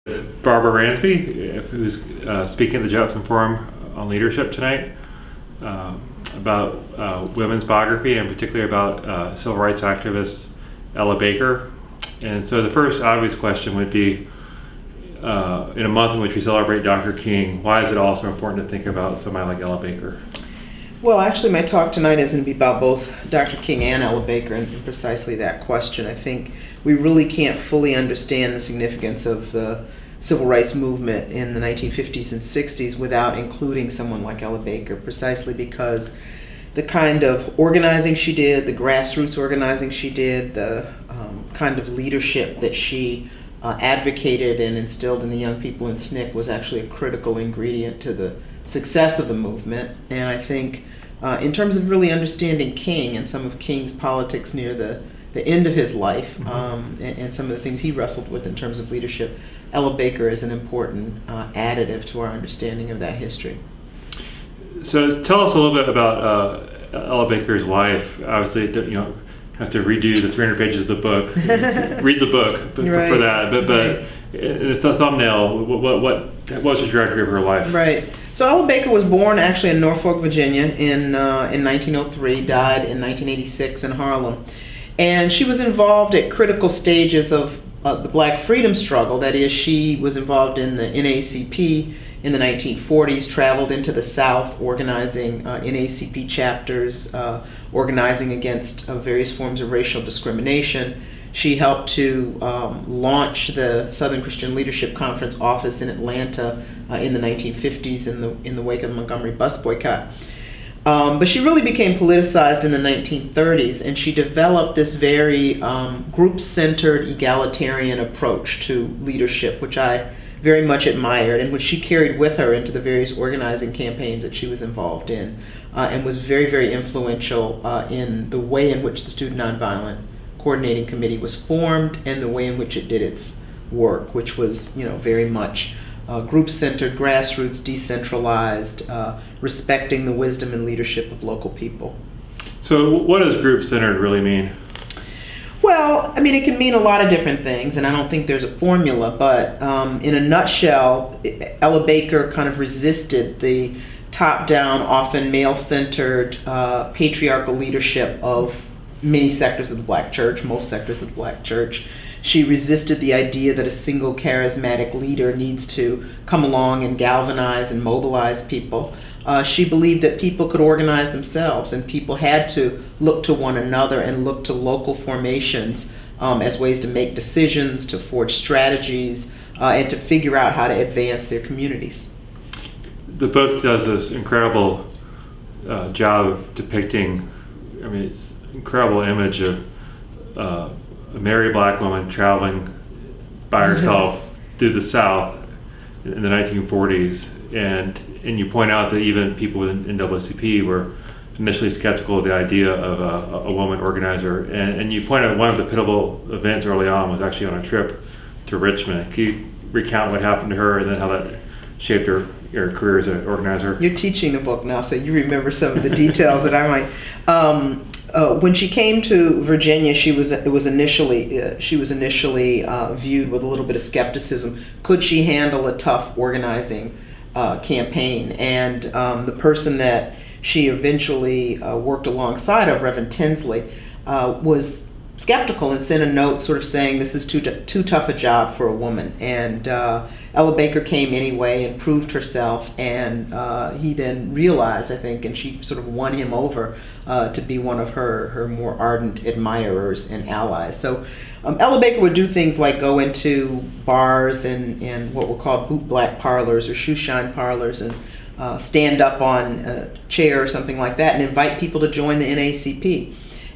Barbara Ransby, who's speaking at the Jepson Forum on Leadership tonight about women's biography, and particularly about civil rights activist Ella Baker. And so the first obvious question would be, in a month in which we celebrate Dr. King, why is it also important to think about somebody like Ella Baker? Well, actually, my talk tonight is going to be about both Dr. King and Ella Baker, and precisely that question. I think we really can't fully understand the significance of the civil rights movement in the 1950s and 60s without including someone like Ella Baker, precisely because the kind of organizing she did, the grassroots organizing she did, the kind of leadership that she advocated and instilled in the young people in SNCC was actually a critical ingredient to the success of the movement. And I think in terms of really understanding King and some of King's politics near the end of his life, and some of the things he wrestled with in terms of leadership, Ella Baker is an important additive to our understanding of that history. So tell us a little bit about Ella Baker's life. Obviously, you know, have to redo the 300 pages of the book, read the book for that. But right. In the thumbnail, what was the trajectory of her life? Right. So Ella Baker was born actually in Norfolk, Virginia in 1903, died in 1986 in Harlem. And she was involved at critical stages of the Black freedom struggle. That is, she was involved in the NAACP in the 1940s, traveled into the South organizing NAACP chapters, organizing against various forms of racial discrimination. She helped to launch the Southern Christian Leadership Conference office in Atlanta in the 1950s in the wake of the Montgomery bus boycott. But she really became politicized in the 1930s, and she developed this very group-centered, egalitarian approach to leadership, which I very much admired, and which she carried with her into the various organizing campaigns that she was involved in, and was very, very influential in the way in which the Student Nonviolent Coordinating Committee was formed and the way in which it did its work, which was, you know, very much group-centered, grassroots, decentralized, respecting the wisdom and leadership of local people. So what does group-centered really mean? Well, I mean, it can mean a lot of different things, and I don't think there's a formula, but in a nutshell, Ella Baker kind of resisted the top-down, often male-centered, patriarchal leadership of many sectors of the Black church, most sectors of the Black church. She resisted the idea that a single charismatic leader needs to come along and galvanize and mobilize people. She believed that people could organize themselves, and people had to look to one another and look to local formations as ways to make decisions, to forge strategies, and to figure out how to advance their communities. The book does this incredible job of depicting, I mean, it's an incredible image of a married Black woman traveling by herself through the South in the 1940s, and you point out that even people within NAACP were initially skeptical of the idea of a woman organizer, and you point out one of the pivotal events early on was actually on a trip to Richmond. Can you recount what happened to her and then how that shaped her career as an organizer? You're teaching the book now, so you remember some of the details that I might. When she came to Virginia, she was initially viewed with a little bit of skepticism. Could she handle a tough organizing campaign? And the person that she eventually worked alongside of, Reverend Tinsley, was skeptical and sent a note sort of saying this is too tough a job for a woman. And Ella Baker came anyway and proved herself, and he then realized, I think, and she sort of won him over to be one of her more ardent admirers and allies. So Ella Baker would do things like go into bars and what were called boot black parlors or shoe shine parlors, and stand up on a chair or something like that and invite people to join the NAACP.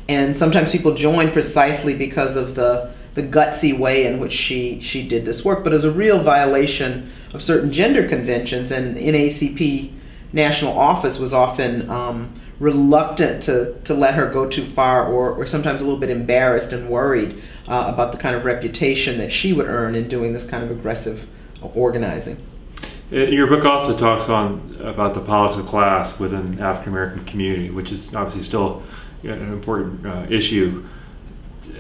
And sometimes people joined precisely because of the gutsy way in which she did this work, but as a real violation of certain gender conventions, and the NAACP national office was often reluctant to let her go too far, or sometimes a little bit embarrassed and worried about the kind of reputation that she would earn in doing this kind of aggressive organizing. Your book also talks about the politics of class within the African American community, which is obviously still an important issue.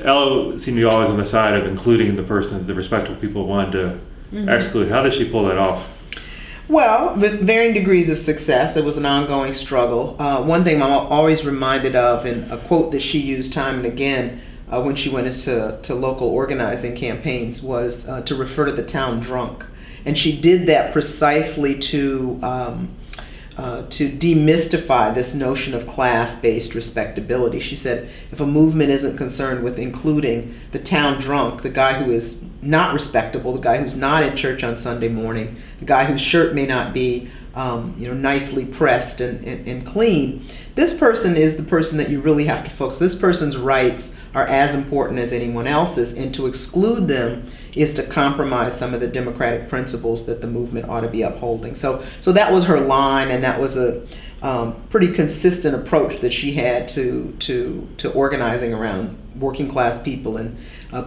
Ella seemed to be always on the side of including the respectable people who wanted to exclude. How did she pull that off? Well, with varying degrees of success. It was an ongoing struggle. One thing I'm always reminded of, and a quote that she used time and again when she went into local organizing campaigns, was to refer to the town drunk. And she did that precisely to demystify this notion of class-based respectability. She said, if a movement isn't concerned with including the town drunk, the guy who is not respectable, the guy who's not in church on Sunday morning, the guy whose shirt may not be nicely pressed and clean, this person is the person that you really have to focus. This person's rights are as important as anyone else's, and to exclude them is to compromise some of the democratic principles that the movement ought to be upholding. So that was her line, and that was a pretty consistent approach that she had to organizing around working class people and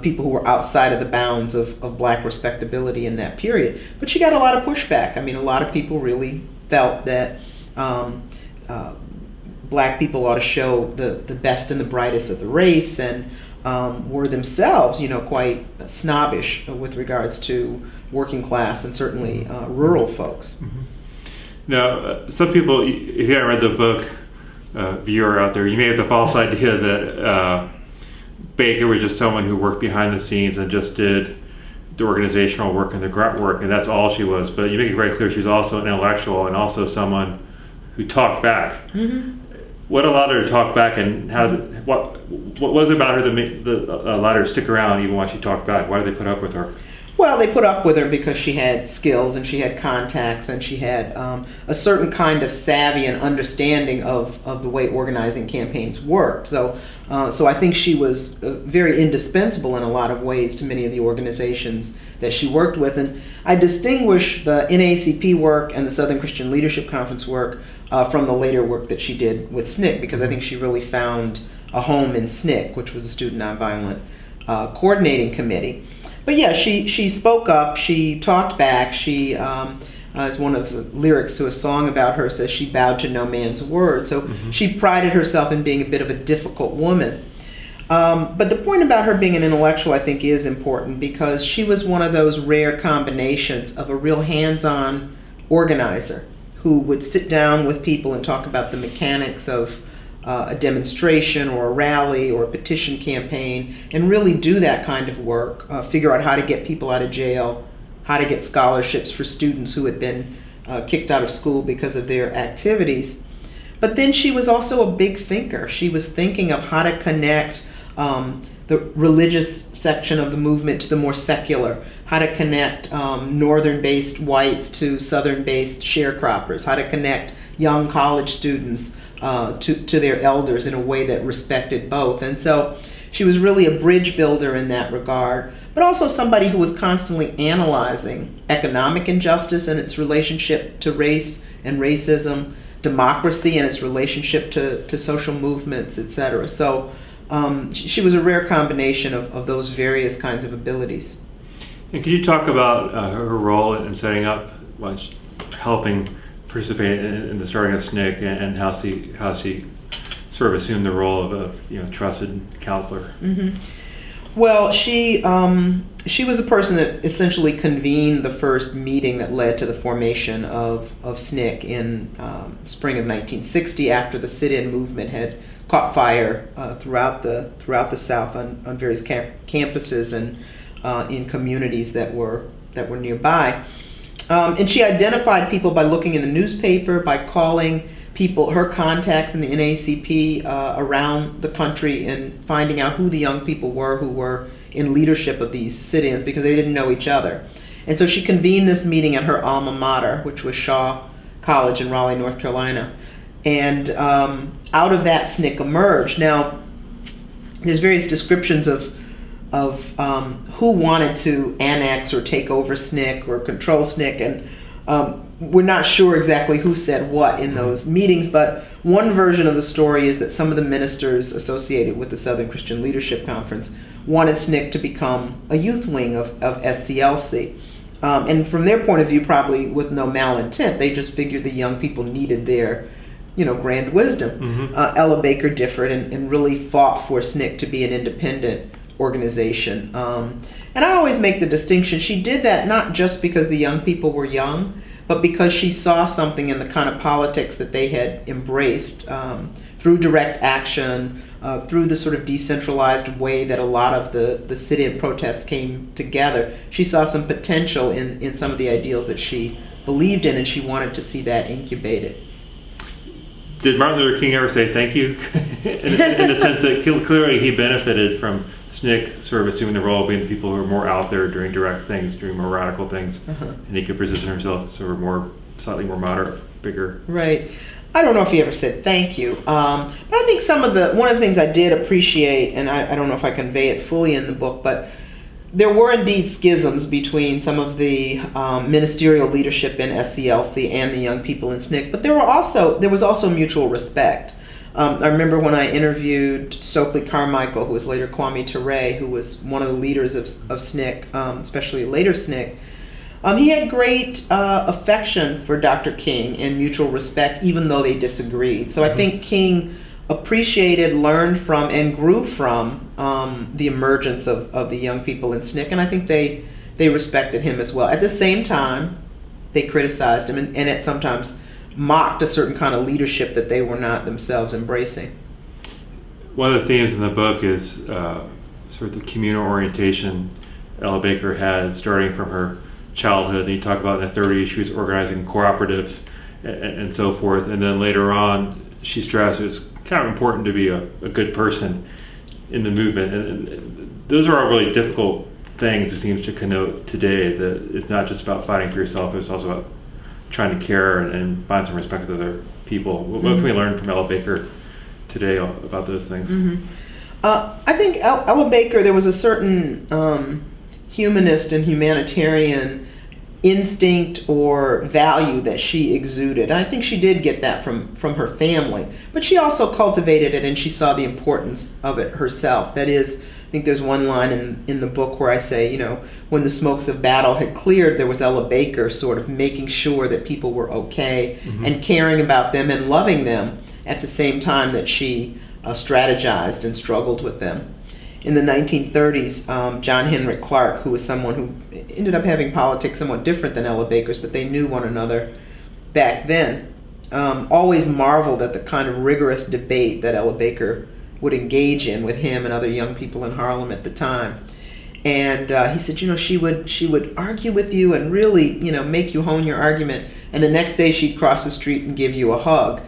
people who were outside of the bounds of black respectability in that period. But she got a lot of pushback. I mean, a lot of people really felt that black people ought to show the best and the brightest of the race, and were themselves, quite snobbish with regards to working class and certainly rural folks. Mm-hmm. Now, some people, if you haven't read the book, viewer out there, you may have the false idea that Baker was just someone who worked behind the scenes and just did the organizational work and the grunt work, and that's all she was. But you make it very clear she's also an intellectual and also someone who talked back. Mm-hmm. What allowed her to talk back, and what was it about her that allowed her to stick around even while she talked back? Why did they put up with her? Well, they put up with her because she had skills and she had contacts and she had a certain kind of savvy and understanding of the way organizing campaigns worked. So I think she was very indispensable in a lot of ways to many of the organizations that she worked with. And I distinguish the NAACP work and the Southern Christian Leadership Conference work from the later work that she did with SNCC, because I think she really found a home in SNCC, which was the Student Nonviolent Coordinating Committee. But yeah, she spoke up, she talked back, she, as one of the lyrics to a song about her says, she bowed to no man's word. So she prided herself in being a bit of a difficult woman. But the point about her being an intellectual, I think, is important, because she was one of those rare combinations of a real hands-on organizer who would sit down with people and talk about the mechanics of a demonstration or a rally or a petition campaign, and really do that kind of work, figure out how to get people out of jail, how to get scholarships for students who had been kicked out of school because of their activities. But then she was also a big thinker. She was thinking of how to connect the religious section of the movement to the more secular, how to connect northern-based whites to southern-based sharecroppers, how to connect young college students to their elders in a way that respected both. And so she was really a bridge builder in that regard, but also somebody who was constantly analyzing economic injustice and its relationship to race and racism, democracy and its relationship to social movements, etc. So she was a rare combination of those various kinds of abilities. And can you talk about her role in setting up, helping participate in the starting of SNCC, and how she sort of assumed the role of a trusted counselor? Mm-hmm. Well, she was a person that essentially convened the first meeting that led to the formation of SNCC in spring of 1960, after the sit-in movement had caught fire throughout the South on various campuses and in communities that were nearby. And she identified people by looking in the newspaper, by calling people, her contacts in the NAACP around the country, and finding out who the young people were who were in leadership of these sit-ins, because they didn't know each other. And so she convened this meeting at her alma mater, which was Shaw College in Raleigh, North Carolina. And out of that, SNCC emerged. Now, there's various descriptions of who wanted to annex or take over SNCC or control SNCC, and we're not sure exactly who said what in those meetings, but one version of the story is that some of the ministers associated with the Southern Christian Leadership Conference wanted SNCC to become a youth wing of SCLC. And from their point of view, probably with no malintent, they just figured the young people needed their grand wisdom. Mm-hmm. Ella Baker differed and really fought for SNCC to be an independent organization. And I always make the distinction. She did that not just because the young people were young, but because she saw something in the kind of politics that they had embraced through direct action, through the sort of decentralized way that a lot of the sit-in protests came together. She saw some potential in some of the ideals that she believed in, and she wanted to see that incubated. Did Martin Luther King ever say thank you? in the sense that clearly he benefited from SNCC sort of assuming the role of being the people who are more out there doing direct things, doing more radical things, and he could position himself sort of slightly more moderate, bigger. Right. I don't know if he ever said thank you, but I think one of the things I did appreciate, and I don't know if I convey it fully in the book, but there were indeed schisms between some of the ministerial leadership in SCLC and the young people in SNCC, but there was also mutual respect. I remember when I interviewed Stokely Carmichael, who was later Kwame Ture, who was one of the leaders of SNCC, especially later SNCC. He had great affection for Dr. King and mutual respect, even though they disagreed. So I think King appreciated, learned from, and grew from the emergence of the young people in SNCC, and I think they respected him as well. At the same time, they criticized him and it sometimes mocked a certain kind of leadership that they were not themselves embracing. One of the themes in the book is sort of the communal orientation Ella Baker had, starting from her childhood. And you talk about in the 30s she was organizing cooperatives and so forth, and then later on she stressed it was kind of important to be a good person in the movement, and those are all really difficult things it seems to connote today, that it's not just about fighting for yourself, it's also about trying to care and find some respect with other people. What can we learn from Ella Baker today about those things? I think Ella Baker, there was a certain humanist and humanitarian instinct or value that she exuded. I think she did get that from her family, but she also cultivated it, and she saw the importance of it herself. That is, I think there's one line in the book where I say, when the smokes of battle had cleared, there was Ella Baker sort of making sure that people were okay and caring about them and loving them at the same time that she strategized and struggled with them. In the 1930s, John Henrik Clark, who was someone who ended up having politics somewhat different than Ella Baker's, but they knew one another back then, always marveled at the kind of rigorous debate that Ella Baker would engage in with him and other young people in Harlem at the time. And he said, she would argue with you and really, make you hone your argument. And the next day she'd cross the street and give you a hug,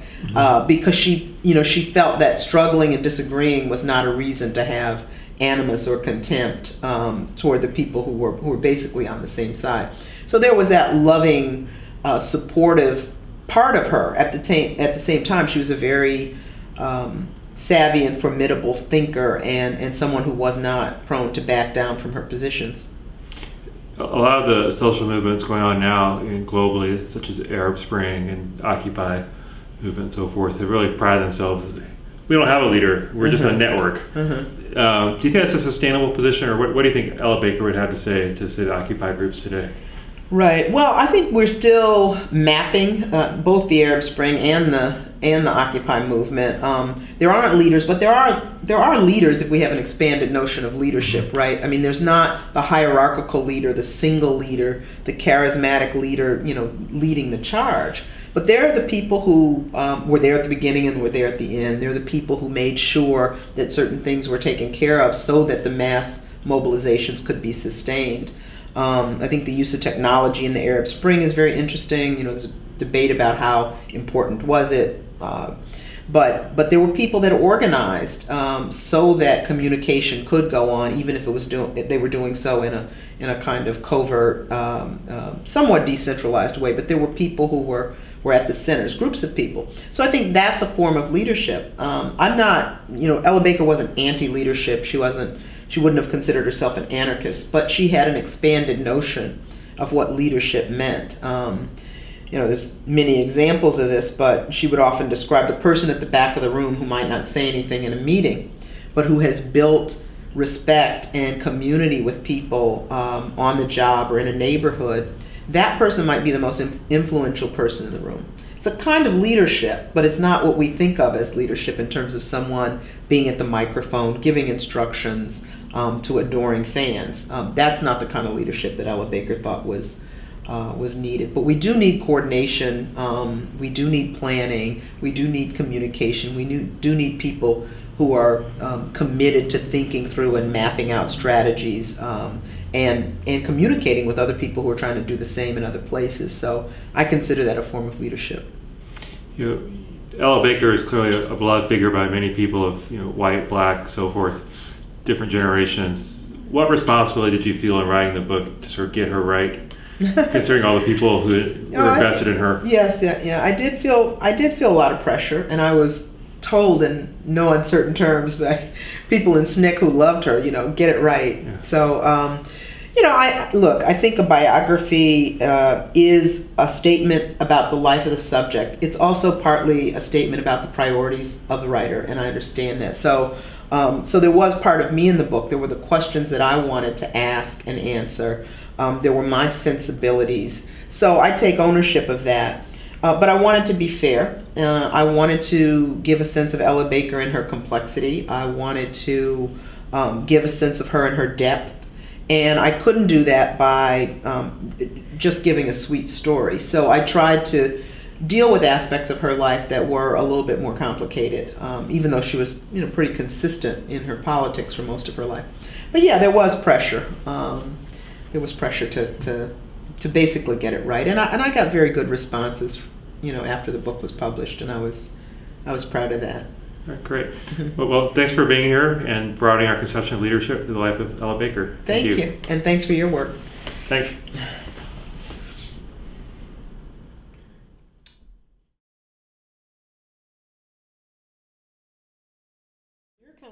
because she felt that struggling and disagreeing was not a reason to have animus or contempt toward the people who were basically on the same side. So there was that loving, supportive part of her. At the same time, she was a very savvy and formidable thinker, and someone who was not prone to back down from her positions. A lot of the social movements going on now globally, such as Arab Spring and Occupy movement and so forth, they really pride themselves. We don't have a leader. We're just a network. Do you think that's a sustainable position, or what do you think Ella Baker would have to say the Occupy groups today? Right. Well, I think we're still mapping both the Arab Spring and the Occupy movement. There aren't leaders, but there are leaders if we have an expanded notion of leadership, right? I mean, there's not the hierarchical leader, the single leader, the charismatic leader, leading the charge. But they're the people who were there at the beginning and were there at the end. They're the people who made sure that certain things were taken care of so that the mass mobilizations could be sustained. I think the use of technology in the Arab Spring is very interesting. There's a debate about how important was it, but there were people that organized so that communication could go on, even if they were doing so in a kind of covert, somewhat decentralized way. But there were people who were at the centers, groups of people. So I think that's a form of leadership. I'm not, Ella Baker wasn't anti-leadership. She wouldn't have considered herself an anarchist, but she had an expanded notion of what leadership meant. There's many examples of this, but she would often describe the person at the back of the room who might not say anything in a meeting, but who has built respect and community with people on the job or in a neighborhood. That person might be the most influential person in the room. It's a kind of leadership, but it's not what we think of as leadership in terms of someone being at the microphone, giving instructions, to adoring fans. That's not the kind of leadership that Ella Baker thought was needed. But we do need coordination. We do need planning. We do need communication. We do need people who are committed to thinking through and mapping out strategies and communicating with other people who are trying to do the same in other places. So I consider that a form of leadership. Ella Baker is clearly a beloved figure by many people of white, black, so forth, different generations. What responsibility did you feel in writing the book to sort of get her right, considering all the people who were invested in her? Yes, yeah. I did feel a lot of pressure, and I was told in no uncertain terms by people in SNCC who loved her, get it right. Yeah. So, I think a biography is a statement about the life of the subject. It's also partly a statement about the priorities of the writer, and I understand that. So there was part of me in the book. There were the questions that I wanted to ask and answer. There were my sensibilities. So I take ownership of that. But I wanted to be fair. I wanted to give a sense of Ella Baker and her complexity. I wanted to give a sense of her and her depth. And I couldn't do that by just giving a sweet story. So I tried to deal with aspects of her life that were a little bit more complicated, even though she was pretty consistent in her politics for most of her life. But yeah, there was pressure. There was pressure to basically get it right, and I got very good responses, after the book was published, and I was proud of that. All right, great. Well, thanks for being here and broadening our conception of leadership through the life of Ella Baker. Thank you, and thanks for your work. Thanks.